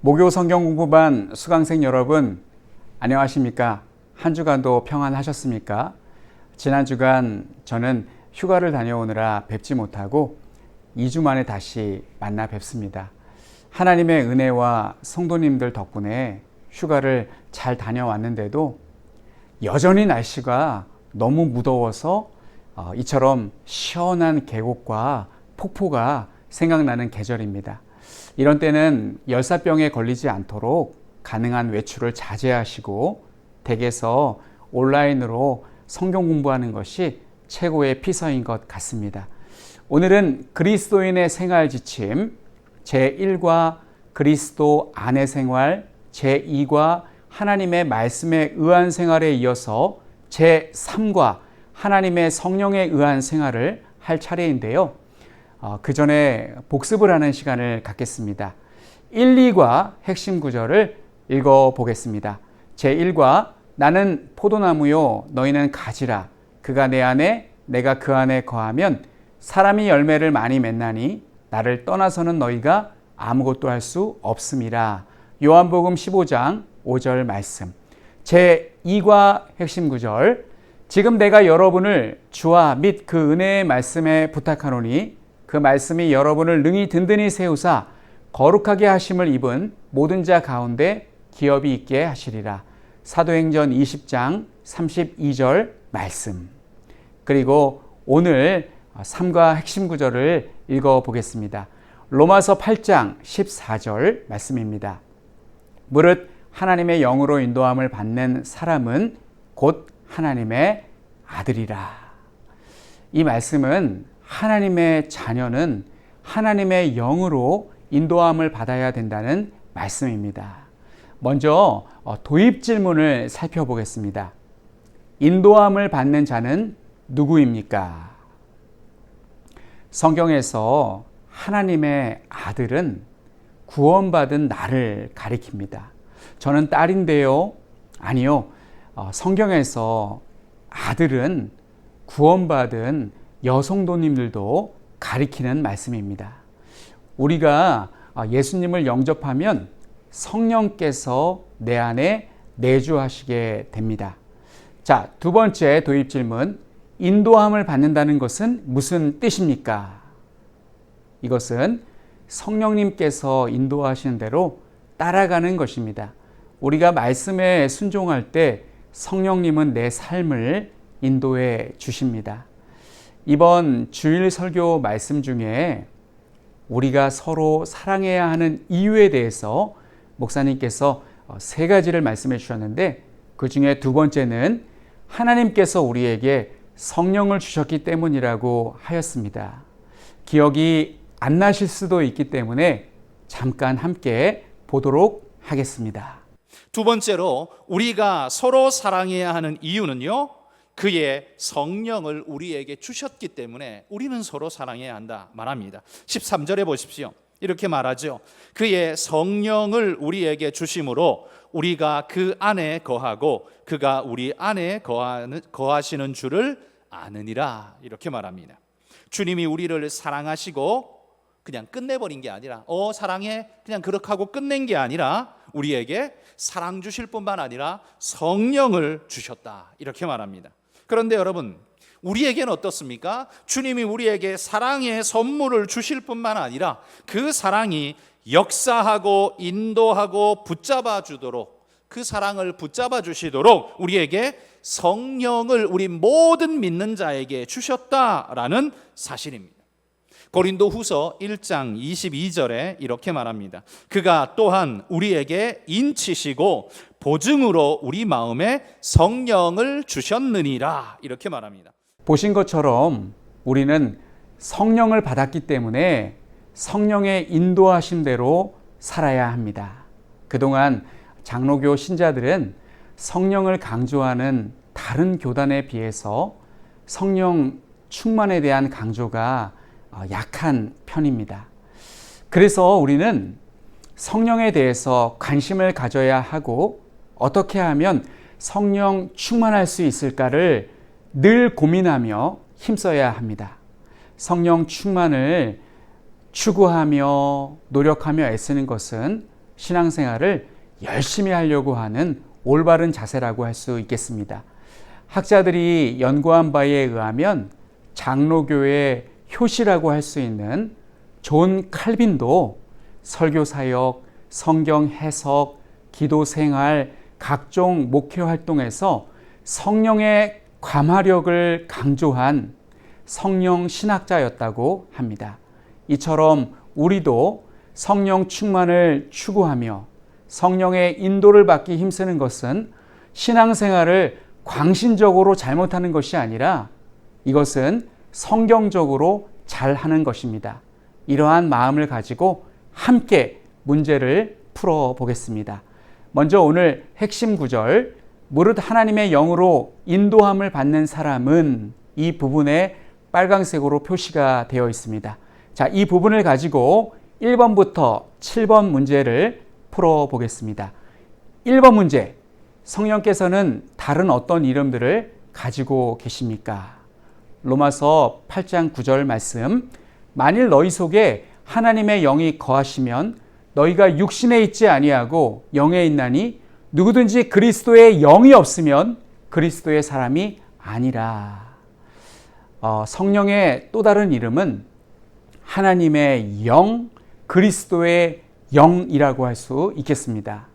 목요 성경 공부반 수강생 여러분, 안녕하십니까? 한 주간도 평안하셨습니까? 지난 주간 저는 휴가를 다녀오느라 뵙지 못하고 2주 만에 다시 만나 뵙습니다. 하나님의 은혜와 성도님들 덕분에 휴가를 잘 다녀왔는데도 여전히 날씨가 너무 무더워서 이처럼 시원한 계곡과 폭포가 생각나는 계절입니다. 이런 때는 열사병에 걸리지 않도록 가능한 외출을 자제하시고 댁에서 온라인으로 성경 공부하는 것이 최고의 피서인 것 같습니다. 오늘은 그리스도인의 생활 지침 제1과 그리스도 안의 생활, 제2과 하나님의 말씀에 의한 생활에 이어서 제3과 하나님의 성령에 의한 생활을 할 차례인데요. 그 전에 복습을 하는 시간을 갖겠습니다. 1, 2과 핵심 구절을 읽어보겠습니다. 제1과 나는 포도나무요 너희는 가지라. 그가 내 안에 내가 그 안에 거하면 사람이 열매를 많이 맺나니 나를 떠나서는 너희가 아무것도 할 수 없음이라. 요한복음 15장 5절 말씀. 제2과 핵심 구절. 지금 내가 여러분을 주와 및 그 은혜의 말씀에 부탁하노니 그 말씀이 여러분을 능히 든든히 세우사 거룩하게 하심을 입은 모든 자 가운데 기업이 있게 하시리라. 사도행전 20장 32절 말씀. 그리고 오늘 3과 핵심 구절을 읽어보겠습니다. 로마서 8장 14절 말씀입니다. 무릇 하나님의 영으로 인도함을 받는 사람은 곧 하나님의 아들이라. 이 말씀은 하나님의 자녀는 하나님의 영으로 인도함을 받아야 된다는 말씀입니다. 먼저 도입 질문을 살펴보겠습니다. 인도함을 받는 자는 누구입니까? 성경에서 하나님의 아들은 구원받은 나를 가리킵니다. 저는 딸인데요. 아니요. 성경에서 아들은 구원받은 여성도님들도 가리키는 말씀입니다. 우리가 예수님을 영접하면 성령께서 내 안에 내주하시게 됩니다. 자, 두 번째 도입 질문. 인도함을 받는다는 것은 무슨 뜻입니까? 이것은 성령님께서 인도하시는 대로 따라가는 것입니다. 우리가 말씀에 순종할 때 성령님은 내 삶을 인도해 주십니다. 이번 주일 설교 말씀 중에 우리가 서로 사랑해야 하는 이유에 대해서 목사님께서 3가지를 말씀해 주셨는데 그 중에 두 번째는 하나님께서 우리에게 성령을 주셨기 때문이라고 하였습니다. 기억이 안 나실 수도 있기 때문에 잠깐 함께 보도록 하겠습니다. 두 번째로 우리가 서로 사랑해야 하는 이유는요, 그의 성령을 우리에게 주셨기 때문에 우리는 서로 사랑해야 한다 말합니다. 13절에 보십시오. 이렇게 말하죠. 그의 성령을 우리에게 주심으로 우리가 그 안에 거하고 그가 우리 안에 거하시는 줄을 아느니라. 이렇게 말합니다. 주님이 우리를 사랑하시고 그냥 끝내버린 게 아니라 사랑해 그냥 그렇게 하고 끝낸 게 아니라 우리에게 사랑 주실 뿐만 아니라 성령을 주셨다. 이렇게 말합니다. 그런데 여러분, 우리에게는 어떻습니까? 주님이 우리에게 사랑의 선물을 주실 뿐만 아니라 그 사랑이 역사하고 인도하고 붙잡아 주도록, 그 사랑을 붙잡아 주시도록 우리에게 성령을 우리 모든 믿는 자에게 주셨다라는 사실입니다. 고린도후서 1장 22절에 이렇게 말합니다. 그가 또한 우리에게 인치시고 보증으로 우리 마음에 성령을 주셨느니라. 이렇게 말합니다. 보신 것처럼 우리는 성령을 받았기 때문에 성령의 인도하신 대로 살아야 합니다. 그동안 장로교 신자들은 성령을 강조하는 다른 교단에 비해서 성령 충만에 대한 강조가 약한 편입니다. 그래서 우리는 성령에 대해서 관심을 가져야 하고 어떻게 하면 성령 충만할 수 있을까를 늘 고민하며 힘써야 합니다. 성령 충만을 추구하며 노력하며 애쓰는 것은 신앙생활을 열심히 하려고 하는 올바른 자세라고 할 수 있겠습니다. 학자들이 연구한 바에 의하면 장로교의 효시라고 할 수 있는 존 칼빈도 설교 사역, 성경 해석, 기도 생활, 각종 목회 활동에서 성령의 감화력을 강조한 성령 신학자였다고 합니다. 이처럼 우리도 성령 충만을 추구하며 성령의 인도를 받기 힘쓰는 것은 신앙생활을 광신적으로 잘못하는 것이 아니라 이것은 성경적으로 잘하는 것입니다. 이러한 마음을 가지고 함께 문제를 풀어보겠습니다. 먼저 오늘 핵심 구절, 무릇 하나님의 영으로 인도함을 받는 사람은 이 부분에 빨강색으로 표시가 되어 있습니다. 자, 이 부분을 가지고 1번부터 7번 문제를 풀어보겠습니다. 1번 문제, 성령께서는 다른 어떤 이름들을 가지고 계십니까? 로마서 8장 9절 말씀, 만일 너희 속에 하나님의 영이 거하시면 너희가 육신에 있지 아니하고 영에 있나니 누구든지 그리스도의 영이 없으면 그리스도의 사람이 아니라. 성령의 또 다른 이름은 하나님의 영, 그리스도의 영이라고 할 수 있겠습니다.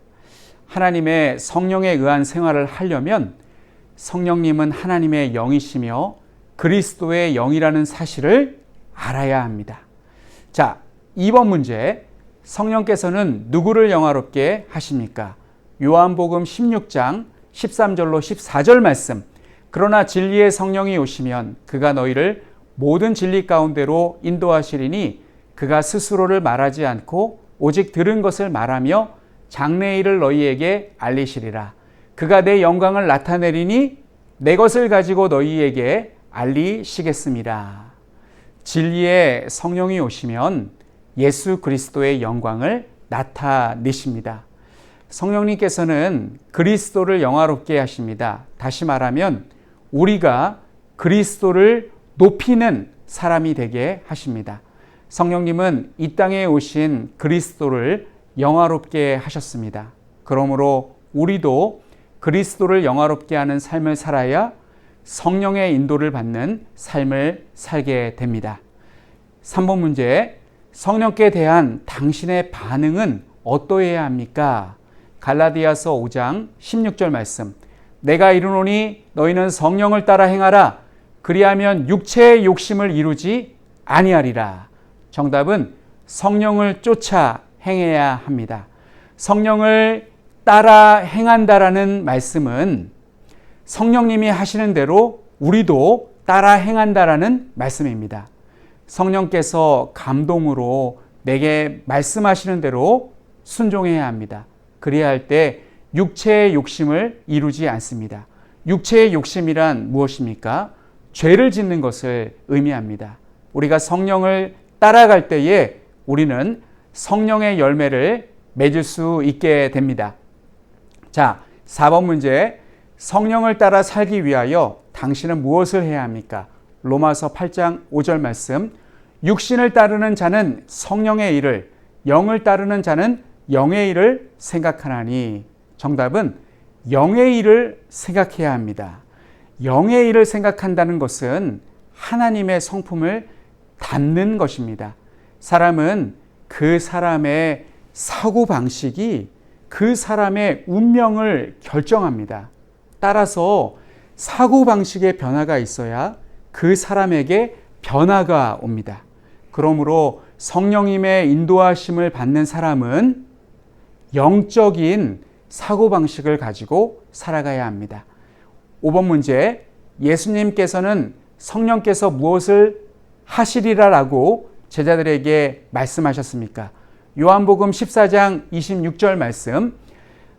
하나님의 성령에 의한 생활을 하려면 성령님은 하나님의 영이시며 그리스도의 영이라는 사실을 알아야 합니다. 자, 2번 문제, 성령께서는 누구를 영화롭게 하십니까? 요한복음 16장 13절로 14절 말씀, 그러나 진리의 성령이 오시면 그가 너희를 모든 진리 가운데로 인도하시리니 그가 스스로를 말하지 않고 오직 들은 것을 말하며 장래일을 너희에게 알리시리라. 그가 내 영광을 나타내리니 내 것을 가지고 너희에게 알리시겠습니다. 진리의 성령이 오시면 예수 그리스도의 영광을 나타내십니다. 성령님께서는 그리스도를 영화롭게 하십니다. 다시 말하면 우리가 그리스도를 높이는 사람이 되게 하십니다. 성령님은 이 땅에 오신 그리스도를 영화롭게 하셨습니다. 그러므로 우리도 그리스도를 영화롭게 하는 삶을 살아야 성령의 인도를 받는 삶을 살게 됩니다. 3번 문제, 성령께 대한 당신의 반응은 어떠해야 합니까? 갈라디아서 5장 16절 말씀, 내가 이르노니 너희는 성령을 따라 행하라. 그리하면 육체의 욕심을 이루지 아니하리라. 정답은 성령을 쫓아 행해야 합니다. 성령을 따라 행한다라는 말씀은 성령님이 하시는 대로 우리도 따라 행한다라는 말씀입니다. 성령께서 감동으로 내게 말씀하시는 대로 순종해야 합니다. 그래야 할 때 육체의 욕심을 이루지 않습니다. 육체의 욕심이란 무엇입니까? 죄를 짓는 것을 의미합니다. 우리가 성령을 따라갈 때에 우리는 성령의 열매를 맺을 수 있게 됩니다. 자, 4번 문제, 성령을 따라 살기 위하여 당신은 무엇을 해야 합니까? 로마서 8장 5절 말씀, 육신을 따르는 자는 성령의 일을, 영을 따르는 자는 영의 일을 생각하나니. 정답은 영의 일을 생각해야 합니다. 영의 일을 생각한다는 것은 하나님의 성품을 닮는 것입니다. 사람은 그 사람의 사고방식이 그 사람의 운명을 결정합니다. 따라서 사고방식의 변화가 있어야 그 사람에게 변화가 옵니다. 그러므로 성령님의 인도하심을 받는 사람은 영적인 사고방식을 가지고 살아가야 합니다. 5번 문제, 예수님께서는 성령께서 무엇을 하시리라라고 제자들에게 말씀하셨습니까? 요한복음 14장 26절 말씀,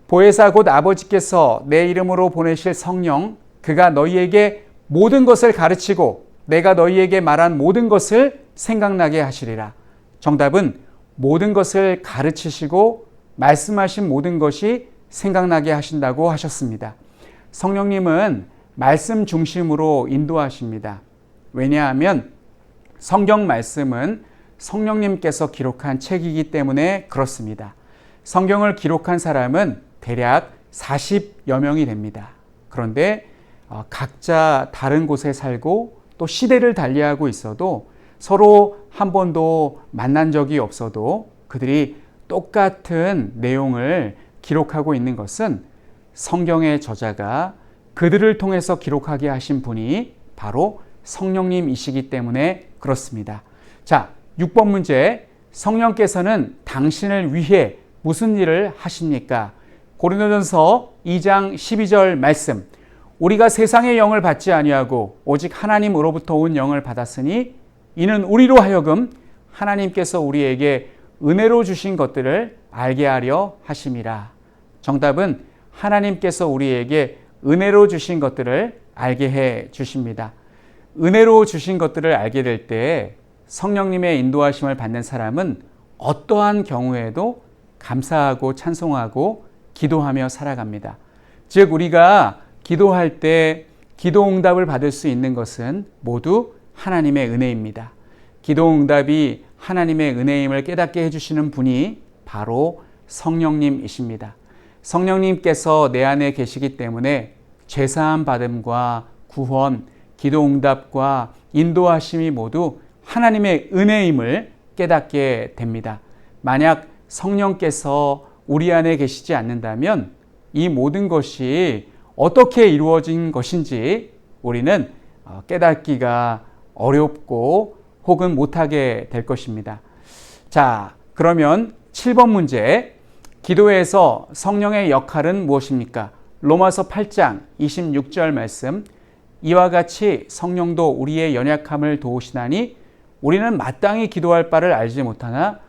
보혜사 곧 아버지께서 내 이름으로 보내실 성령, 그가 너희에게 모든 것을 가르치고 내가 너희에게 말한 모든 것을 생각나게 하시리라. 정답은 모든 것을 가르치시고 말씀하신 모든 것이 생각나게 하신다고 하셨습니다. 성령님은 말씀 중심으로 인도하십니다. 왜냐하면 성경 말씀은 성령님께서 기록한 책이기 때문에 그렇습니다. 성경을 기록한 사람은 대략 40여 명이 됩니다. 그런데 각자 다른 곳에 살고 또 시대를 달리하고 있어도 서로 한 번도 만난 적이 없어도 그들이 똑같은 내용을 기록하고 있는 것은 성경의 저자가 그들을 통해서 기록하게 하신 분이 바로 성령님이시기 때문에 그렇습니다. 자, 6번 문제. 성령께서는 당신을 위해 무슨 일을 하십니까? 고린도전서 2장 12절 말씀. 우리가 세상의 영을 받지 아니하고 오직 하나님으로부터 온 영을 받았으니 이는 우리로 하여금 하나님께서 우리에게 은혜로 주신 것들을 알게 하려 하심이라. 정답은 하나님께서 우리에게 은혜로 주신 것들을 알게 해 주십니다. 은혜로 주신 것들을 알게 될 때 성령님의 인도하심을 받는 사람은 어떠한 경우에도 감사하고 찬송하고 기도하며 살아갑니다. 즉 우리가 기도할 때 기도 응답을 받을 수 있는 것은 모두 하나님의 은혜입니다. 기도 응답이 하나님의 은혜임을 깨닫게 해주시는 분이 바로 성령님이십니다. 성령님께서 내 안에 계시기 때문에 죄사함 받음과 구원, 기도 응답과 인도하심이 모두 하나님의 은혜임을 깨닫게 됩니다. 만약 성령께서 우리 안에 계시지 않는다면 이 모든 것이 어떻게 이루어진 것인지 우리는 깨닫기가 어렵고 혹은 못하게 될 것입니다. 자, 그러면 7번 문제. 기도에서 성령의 역할은 무엇입니까? 로마서 8장 26절 말씀. 이와 같이 성령도 우리의 연약함을 도우시나니 우리는 마땅히 기도할 바를 알지 못하나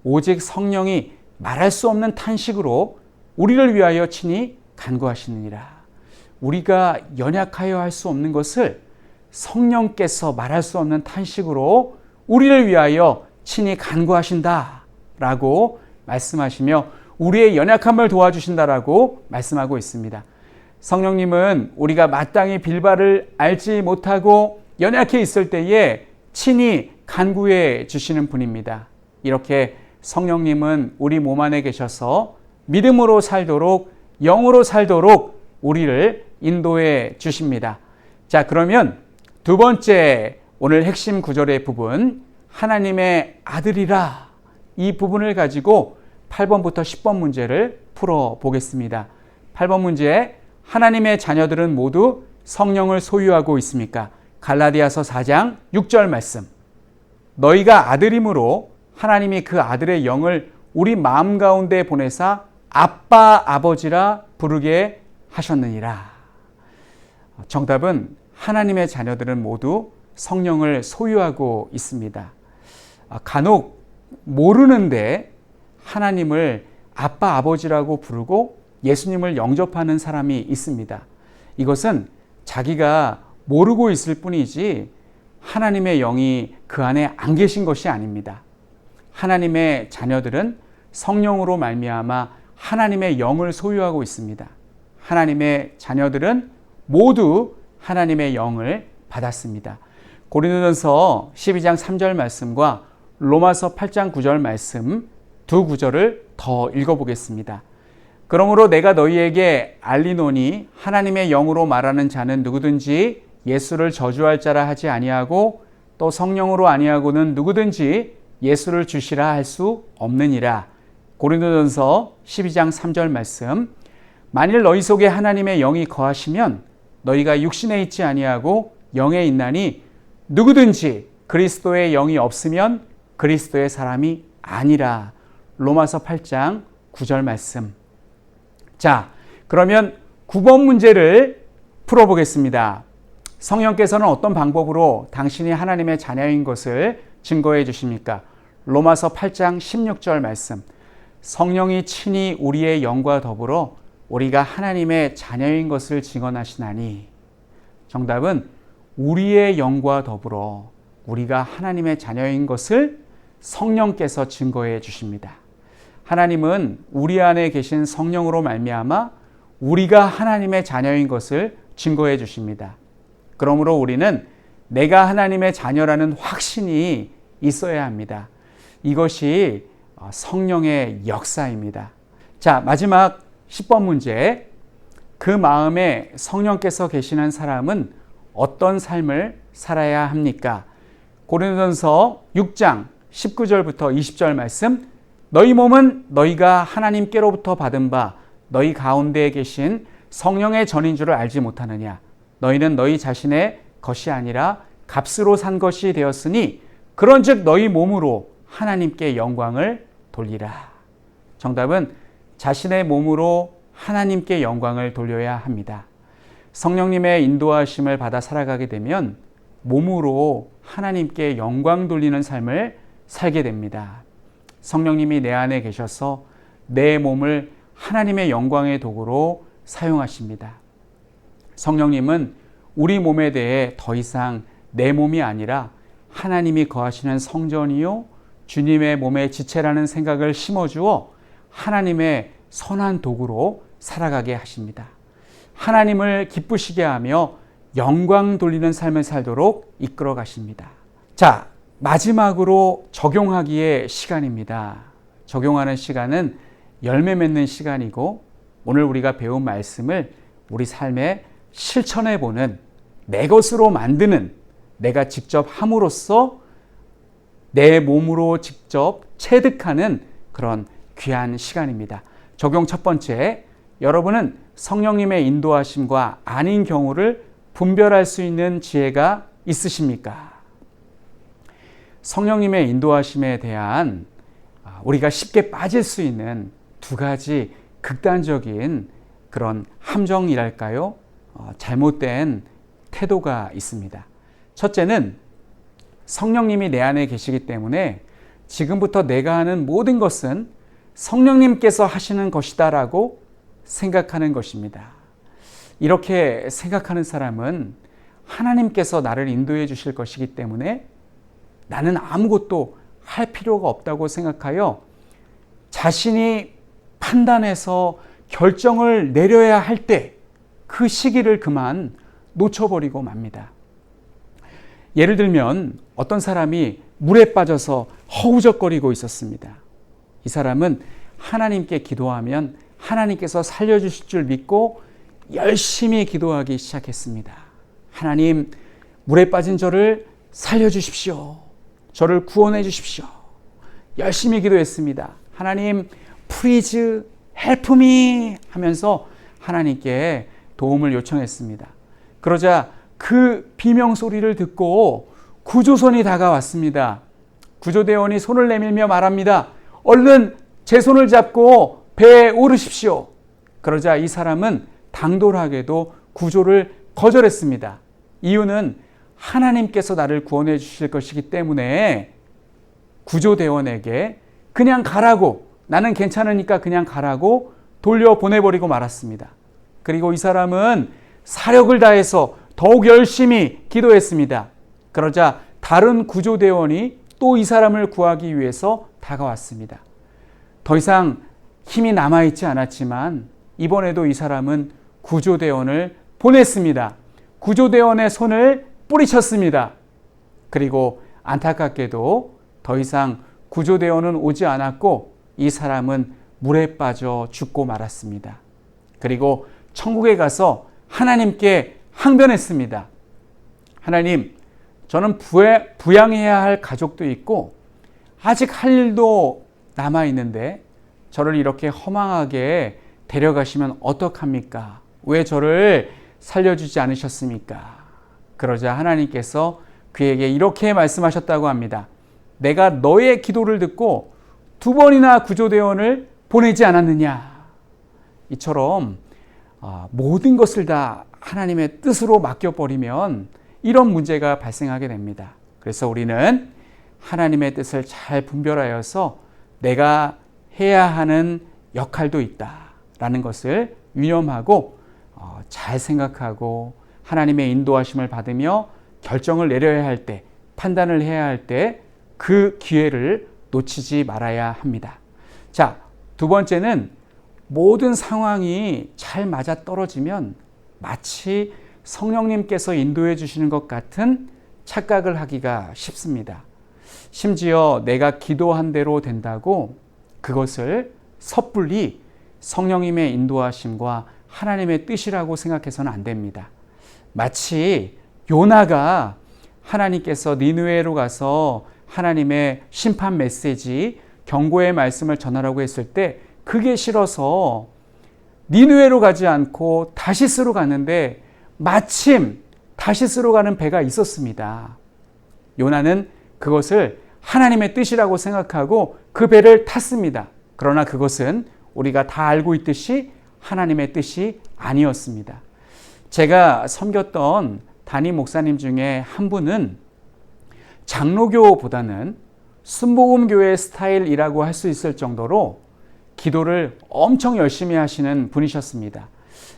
오직 성령이 말할 수 없는 탄식으로 우리를 위하여 친히 간구하시느니라. 우리가 연약하여 할 수 없는 것을 성령께서 말할 수 없는 탄식으로 우리를 위하여 친히 간구하신다 라고 말씀하시며 우리의 연약함을 도와주신다라고 말씀하고 있습니다. 성령님은 우리가 마땅히 빌바를 알지 못하고 연약해 있을 때에 친히 간구해 주시는 분입니다. 이렇게 성령님은 우리 몸 안에 계셔서 믿음으로 살도록 영으로 살도록 우리를 인도해 주십니다. 자, 그러면 두 번째 오늘 핵심 구절의 부분 하나님의 아들이라 이 부분을 가지고 8번부터 10번 문제를 풀어보겠습니다. 8번 문제 하나님의 자녀들은 모두 성령을 소유하고 있습니까? 갈라디아서 4장 6절 말씀. 너희가 아들이므로 하나님이 그 아들의 영을 우리 마음 가운데 보내사 아빠 아버지라 부르게 하셨느니라. 정답은 하나님의 자녀들은 모두 성령을 소유하고 있습니다. 간혹 모르는데 하나님을 아빠 아버지라고 부르고 예수님을 영접하는 사람이 있습니다. 이것은 자기가 모르고 있을 뿐이지 하나님의 영이 그 안에 안 계신 것이 아닙니다. 하나님의 자녀들은 성령으로 말미암아 하나님의 영을 소유하고 있습니다. 하나님의 자녀들은 모두 하나님의 영을 받았습니다. 고린도전서 12장 3절 말씀과 로마서 8장 9절 말씀 두 구절을 더 읽어보겠습니다. 그러므로 내가 너희에게 알리노니 하나님의 영으로 말하는 자는 누구든지 예수를 저주할 자라 하지 아니하고 또 성령으로 아니하고는 누구든지 예수를 주시라 할 수 없느니라. 고린도전서 12장 3절 말씀. 만일 너희 속에 하나님의 영이 거하시면 너희가 육신에 있지 아니하고 영에 있나니 누구든지 그리스도의 영이 없으면 그리스도의 사람이 아니라. 로마서 8장 9절 말씀. 자, 그러면 9번 문제를 풀어보겠습니다. 성령께서는 어떤 방법으로 당신이 하나님의 자녀인 것을 증거해 주십니까? 로마서 8장 16절 말씀. 성령이 친히 우리의 영과 더불어 우리가 하나님의 자녀인 것을 증언하시나니. 정답은 우리의 영과 더불어 우리가 하나님의 자녀인 것을 성령께서 증거해 주십니다. 하나님은 우리 안에 계신 성령으로 말미암아 우리가 하나님의 자녀인 것을 증거해 주십니다. 그러므로 우리는 내가 하나님의 자녀라는 확신이 있어야 합니다. 이것이 성령의 역사입니다. 자, 마지막 10번 문제. 그 마음에 성령께서 계시는 사람은 어떤 삶을 살아야 합니까? 고린도전서 6장 19절부터 20절 말씀. 너희 몸은 너희가 하나님께로부터 받은 바 너희 가운데에 계신 성령의 전인 줄을 알지 못하느냐? 너희는 너희 자신의 것이 아니라 값으로 산 것이 되었으니 그런즉 너희 몸으로 하나님께 영광을 돌리라. 정답은 자신의 몸으로 하나님께 영광을 돌려야 합니다. 성령님의 인도하심을 받아 살아가게 되면 몸으로 하나님께 영광 돌리는 삶을 살게 됩니다. 성령님이 내 안에 계셔서 내 몸을 하나님의 영광의 도구로 사용하십니다. 성령님은 우리 몸에 대해 더 이상 내 몸이 아니라 하나님이 거하시는 성전이요 주님의 몸의 지체라는 생각을 심어주어 하나님의 선한 도구로 살아가게 하십니다. 하나님을 기쁘시게 하며 영광 돌리는 삶을 살도록 이끌어 가십니다. 자, 마지막으로 적용하기의 시간입니다. 적용하는 시간은 열매 맺는 시간이고 오늘 우리가 배운 말씀을 우리 삶에 실천해 보는 내 것으로 만드는 내가 직접 함으로써 내 몸으로 직접 체득하는 그런 귀한 시간입니다. 적용 첫 번째, 여러분은 성령님의 인도하심과 아닌 경우를 분별할 수 있는 지혜가 있으십니까? 성령님의 인도하심에 대한 우리가 쉽게 빠질 수 있는 두 가지 극단적인 그런 함정이랄까요? 잘못된 태도가 있습니다. 첫째는 성령님이 내 안에 계시기 때문에 지금부터 내가 하는 모든 것은 성령님께서 하시는 것이다라고 생각하는 것입니다. 이렇게 생각하는 사람은 하나님께서 나를 인도해 주실 것이기 때문에 나는 아무것도 할 필요가 없다고 생각하여 자신이 판단해서 결정을 내려야 할 때 그 시기를 그만 놓쳐버리고 맙니다. 예를 들면 어떤 사람이 물에 빠져서 허우적거리고 있었습니다. 이 사람은 하나님께 기도하면 하나님께서 살려주실 줄 믿고 열심히 기도하기 시작했습니다. 하나님, 물에 빠진 저를 살려주십시오. 저를 구원해 주십시오. 열심히 기도했습니다. 하나님, please help me 하면서 하나님께 도움을 요청했습니다. 그러자 그 비명 소리를 듣고 구조선이 다가왔습니다. 구조대원이 손을 내밀며 말합니다. 얼른 제 손을 잡고 배에 오르십시오. 그러자 이 사람은 당돌하게도 구조를 거절했습니다. 이유는 하나님께서 나를 구원해 주실 것이기 때문에 구조대원에게 그냥 가라고, 나는 괜찮으니까 그냥 가라고 돌려보내버리고 말았습니다. 그리고 이 사람은 사력을 다해서 더욱 열심히 기도했습니다. 그러자 다른 구조대원이 또 이 사람을 구하기 위해서 다가왔습니다. 더 이상 힘이 남아있지 않았지만 이번에도 이 사람은 구조대원을 보냈습니다. 구조대원의 손을 뿌리쳤습니다. 그리고 안타깝게도 더 이상 구조대원은 오지 않았고 이 사람은 물에 빠져 죽고 말았습니다. 그리고 천국에 가서 하나님께 항변했습니다. 하나님, 저는 부양해야 할 가족도 있고 아직 할 일도 남아있는데 저를 이렇게 허망하게 데려가시면 어떡합니까? 왜 저를 살려주지 않으셨습니까? 그러자 하나님께서 그에게 이렇게 말씀하셨다고 합니다. 내가 너의 기도를 듣고 2번이나 구조대원을 보내지 않았느냐? 이처럼 모든 것을 다 하나님의 뜻으로 맡겨버리면 이런 문제가 발생하게 됩니다. 그래서 우리는 하나님의 뜻을 잘 분별하여서 내가 해야 하는 역할도 있다라는 것을 유념하고 잘 생각하고 하나님의 인도하심을 받으며 결정을 내려야 할 때, 판단을 해야 할 때 그 기회를 놓치지 말아야 합니다. 자, 두 번째는 모든 상황이 잘 맞아떨어지면 마치 성령님께서 인도해 주시는 것 같은 착각을 하기가 쉽습니다. 심지어 내가 기도한 대로 된다고 그것을 섣불리 성령님의 인도하심과 하나님의 뜻이라고 생각해서는 안 됩니다. 마치 요나가 하나님께서 니느웨로 가서 하나님의 심판 메시지, 경고의 말씀을 전하라고 했을 때 그게 싫어서 니느웨로 가지 않고 다시스로 갔는데 마침 다시스로 가는 배가 있었습니다. 요나는 그것을 하나님의 뜻이라고 생각하고 그 배를 탔습니다. 그러나 그것은 우리가 다 알고 있듯이 하나님의 뜻이 아니었습니다. 제가 섬겼던 담임 목사님 중에 한 분은 장로교보다는 순복음교회 스타일이라고 할 수 있을 정도로 기도를 엄청 열심히 하시는 분이셨습니다.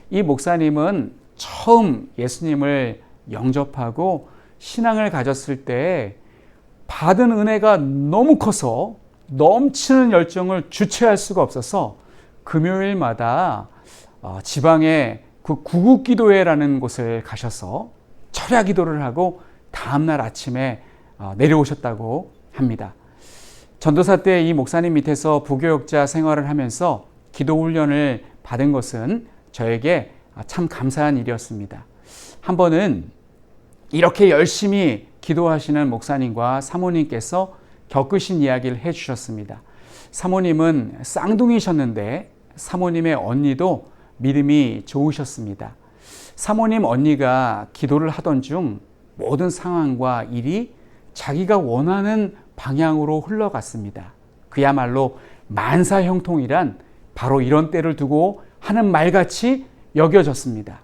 이 목사님은 처음 예수님을 영접하고 신앙을 가졌을 때 받은 은혜가 너무 커서 넘치는 열정을 주체할 수가 없어서 금요일마다 지방의 그 구국기도회라는 곳을 가셔서 철야 기도를 하고 다음날 아침에 내려오셨다고 합니다. 전도사 때 이 목사님 밑에서 부교역자 생활을 하면서 기도 훈련을 받은 것은 저에게 참 감사한 일이었습니다. 한 번은 이렇게 열심히 기도하시는 목사님과 사모님께서 겪으신 이야기를 해주셨습니다. 사모님은 쌍둥이셨는데 사모님의 언니도 믿음이 좋으셨습니다. 사모님 언니가 기도를 하던 중 모든 상황과 일이 자기가 원하는 방향으로 흘러갔습니다. 그야말로 만사형통이란 바로 이런 때를 두고 하는 말같이 여겨졌습니다.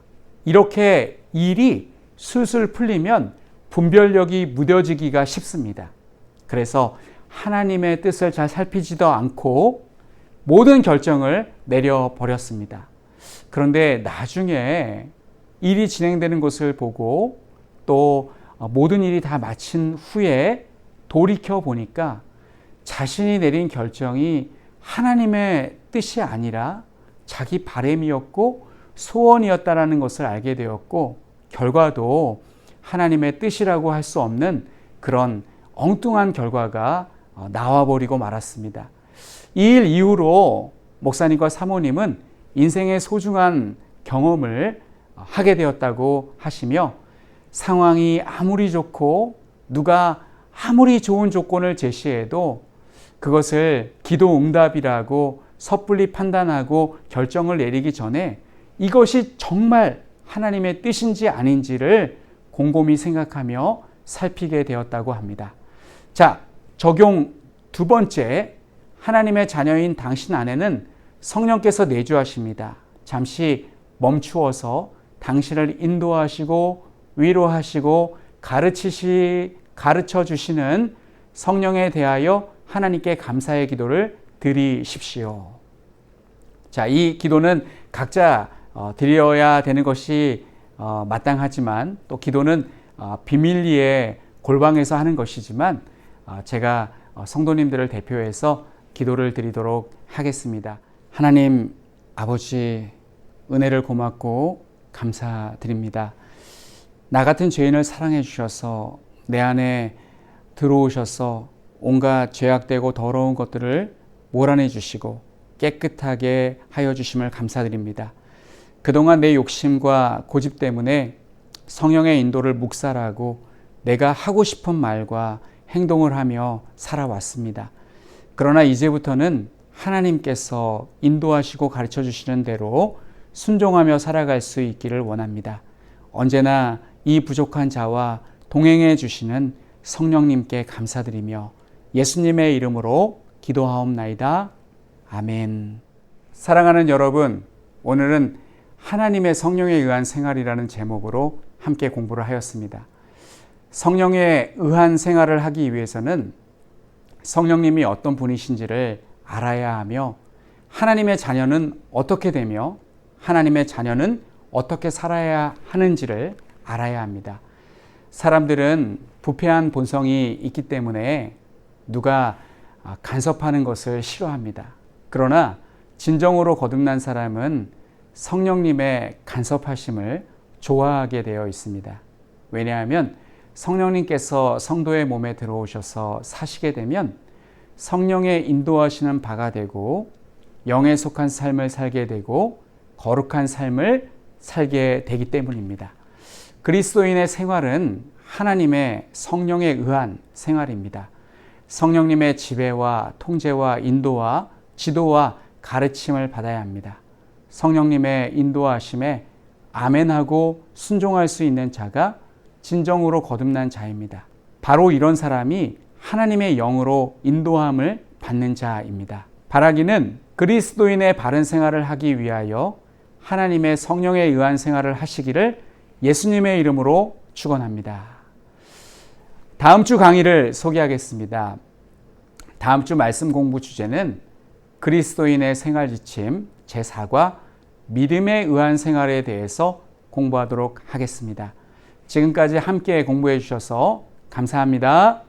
이렇게 일이 술술 풀리면 분별력이 무뎌지기가 쉽습니다. 그래서 하나님의 뜻을 잘 살피지도 않고 모든 결정을 내려버렸습니다. 그런데 나중에 일이 진행되는 것을 보고 또 모든 일이 다 마친 후에 돌이켜 보니까 자신이 내린 결정이 하나님의 뜻이 아니라 자기 바람이었고 소원이었다라는 것을 알게 되었고 결과도 하나님의 뜻이라고 할 수 없는 그런 엉뚱한 결과가 나와버리고 말았습니다. 이 일 이후로 목사님과 사모님은 인생의 소중한 경험을 하게 되었다고 하시며 상황이 아무리 좋고 누가 아무리 좋은 조건을 제시해도 그것을 기도 응답이라고 섣불리 판단하고 결정을 내리기 전에 이것이 정말 하나님의 뜻인지 아닌지를 곰곰이 생각하며 살피게 되었다고 합니다. 자, 적용 두 번째, 하나님의 자녀인 당신 안에는 성령께서 내주하십니다. 잠시 멈추어서 당신을 인도하시고 위로하시고 가르쳐 주시는 성령에 대하여 하나님께 감사의 기도를 드리십시오. 자, 이 기도는 각자 드려야 되는 것이 마땅하지만 또 기도는 비밀리에 골방에서 하는 것이지만 제가 성도님들을 대표해서 기도를 드리도록 하겠습니다. 하나님 아버지, 은혜를 고맙고 감사드립니다. 나 같은 죄인을 사랑해 주셔서 내 안에 들어오셔서 온갖 죄악되고 더러운 것들을 몰아내 주시고 깨끗하게 하여 주심을 감사드립니다. 그동안 내 욕심과 고집 때문에 성령의 인도를 묵살하고 내가 하고 싶은 말과 행동을 하며 살아왔습니다. 그러나 이제부터는 하나님께서 인도하시고 가르쳐 주시는 대로 순종하며 살아갈 수 있기를 원합니다. 언제나 이 부족한 자와 동행해 주시는 성령님께 감사드리며 예수님의 이름으로 기도하옵나이다. 아멘. 사랑하는 여러분, 오늘은 하나님의 성령에 의한 생활이라는 제목으로 함께 공부를 하였습니다. 성령에 의한 생활을 하기 위해서는 성령님이 어떤 분이신지를 알아야 하며 하나님의 자녀는 어떻게 되며 하나님의 자녀는 어떻게 살아야 하는지를 알아야 합니다. 사람들은 부패한 본성이 있기 때문에 누가 간섭하는 것을 싫어합니다. 그러나 진정으로 거듭난 사람은 성령님의 간섭하심을 좋아하게 되어 있습니다. 왜냐하면 성령님께서 성도의 몸에 들어오셔서 사시게 되면 성령의 인도하시는 바가 되고 영에 속한 삶을 살게 되고 거룩한 삶을 살게 되기 때문입니다. 그리스도인의 생활은 하나님의 성령에 의한 생활입니다. 성령님의 지배와 통제와 인도와 지도와 가르침을 받아야 합니다. 성령님의 인도하심에 아멘하고 순종할 수 있는 자가 진정으로 거듭난 자입니다. 바로 이런 사람이 하나님의 영으로 인도함을 받는 자입니다. 바라기는 그리스도인의 바른 생활을 하기 위하여 하나님의 성령에 의한 생활을 하시기를 예수님의 이름으로 축원합니다. 다음 주 강의를 소개하겠습니다. 다음 주 말씀 공부 주제는 그리스도인의 생활 지침 제4과 믿음에 의한 생활에 대해서 공부하도록 하겠습니다. 지금까지 함께 공부해 주셔서 감사합니다.